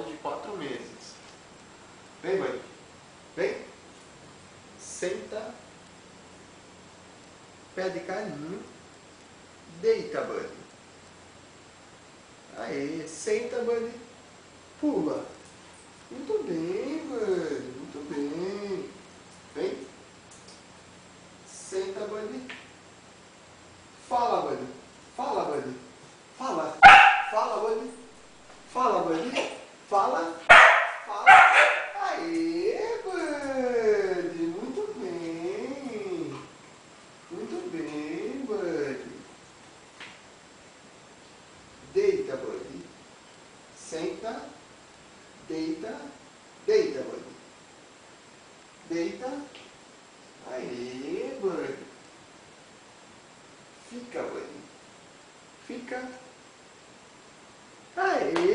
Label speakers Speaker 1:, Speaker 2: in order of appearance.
Speaker 1: pré-menopausa de 4 meses. Vem, Buddy. Vem. Senta. Pé de carinho. Deita, Buddy. Aê, senta, Buddy. Pula. Muito bem, Buddy. Muito bem. Vem. Senta, Buddy. Fala, Buddy. Fala, Buddy. Fala. Fala, Buddy. Fala, Buddy. Fala. Fala. Aê, Buddy. Muito bem. Muito bem, Buddy. Deita, Buddy. Senta. Deita. Deita, Buddy. Deita. Aê, Buddy. Fica, Buddy. Fica. Aê.